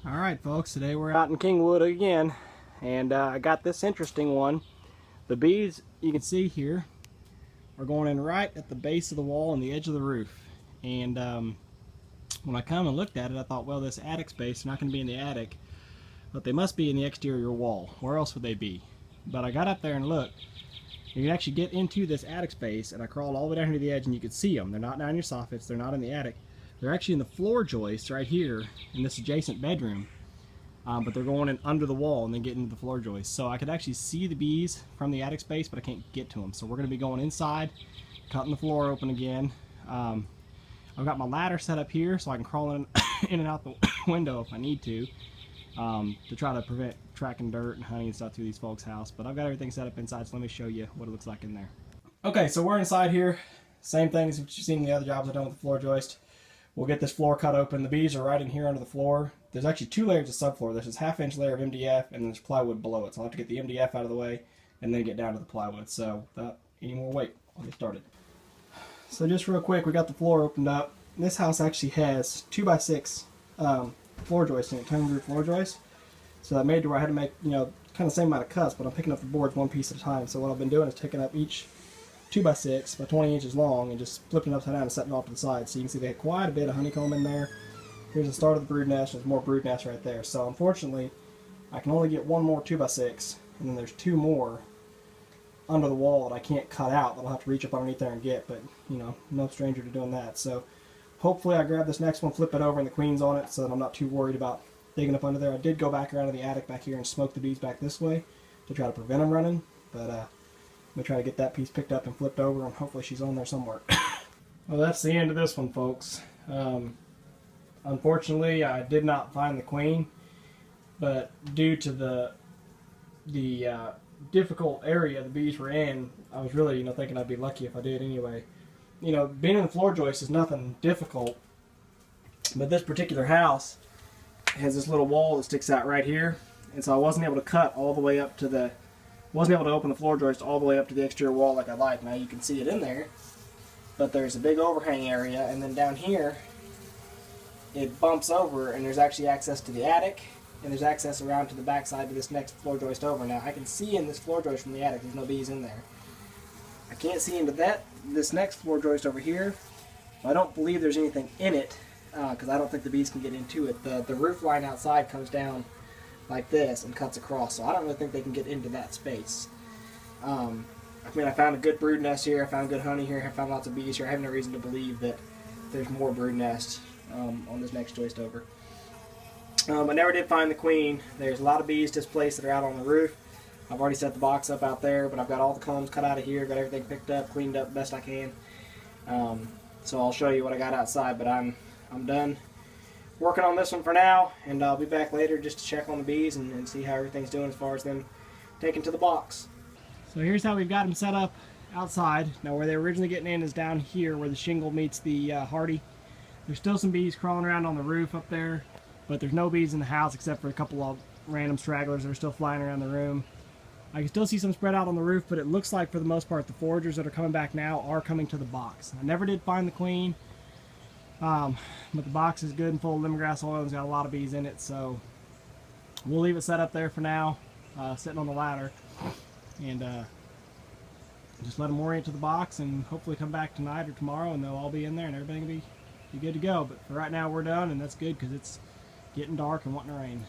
Alright folks, today we're out in Kingwood again, and I got this interesting one. The bees, you can see here, are going in right at the base of the wall and the edge of the roof. And when I come and looked at it, I thought, well, this attic space, they're not going to be in the attic, but they must be in the exterior wall. Where else would they be? But I got up there and looked. You can actually get into this attic space, and I crawled all the way down to the edge and you could see them. They're not down your soffits, they're not in the attic. They're actually in the floor joists right here in this adjacent bedroom, but they're going in under the wall and then getting into the floor joists. So I could actually see the bees from the attic space, but I can't get to them. So we're going to be going inside, cutting the floor open again. I've got my ladder set up here so I can crawl in and out the window if I need to try to prevent tracking dirt and honey and stuff through these folks' house. But I've got everything set up inside, so let me show you what it looks like in there. Okay, so we're inside here. Same thing as what you've seen in the other jobs I've done with the floor joist. We'll get this floor cut open. The bees are right in here under the floor. There's actually two layers of subfloor. There's this half-inch layer of MDF, and there's plywood below it. So I'll have to get the MDF out of the way and then get down to the plywood. So without any more wait, I'll get started. So just real quick, we got the floor opened up. This house actually has 2x6 floor joists in it, tongue groove floor joists. So that made to where I had to make, kind of the same amount of cuts, but I'm picking up the boards one piece at a time. So what I've been doing is taking up each 2x6 by 20 inches long and just flipping it upside down and setting it off to the side. So you can see they had quite a bit of honeycomb in there. Here's the start of the brood nest, and there's more brood nest right there. So unfortunately, I can only get one more 2x6, and then there's two more under the wall that I can't cut out that I'll have to reach up underneath there and get, but no stranger to doing that. So hopefully I grab this next one, flip it over, and the queen's on it so that I'm not too worried about digging up under there. I did go back around to the attic back here and smoke the bees back this way to try to prevent them running, but I'm going to try to get that piece picked up and flipped over, and hopefully she's on there somewhere. Well, that's the end of this one, folks. Unfortunately, I did not find the queen, but due to the difficult area the bees were in, I was really thinking I'd be lucky if I did anyway. Being in the floor joist is nothing difficult, but this particular house has this little wall that sticks out right here, and so I wasn't able to cut all the way up to the wasn't able to open the floor joist all the way up to the exterior wall like I like. Now you can see it in there, but there's a big overhang area, and then down here it bumps over, and there's actually access to the attic, and there's access around to the back side of this next floor joist over. Now I can see in this floor joist from the attic there's no bees in there. I can't see into this next floor joist over here. I don't believe there's anything in it because I don't think the bees can get into it. The roof line outside comes down like this and cuts across, so I don't really think they can get into that space. I found a good brood nest here, I found good honey here, I found lots of bees here. I have no reason to believe that there's more brood nests on this next joist over. I never did find the queen. There's a lot of bees displaced that are out on the roof. I've already set the box up out there, but I've got all the combs cut out of here, got everything picked up, cleaned up best I can. So I'll show you what I got outside, but I'm done working on this one for now, and I'll be back later just to check on the bees and see how everything's doing as far as them taken to the box. So here's how we've got them set up outside. Now where they're originally getting in is down here where the shingle meets the hardy. There's still some bees crawling around on the roof up there, but there's no bees in the house except for a couple of random stragglers that are still flying around the room. I can still see some spread out on the roof, but it looks like for the most part the foragers that are coming back now are coming to the box. I never did find the queen. But the box is good and full of lemongrass oil and it's got a lot of bees in it, so we'll leave it set up there for now, sitting on the ladder, and just let them orient to the box and hopefully come back tonight or tomorrow and they'll all be in there and everything will be good to go. But for right now we're done, and that's good because it's getting dark and wanting to rain.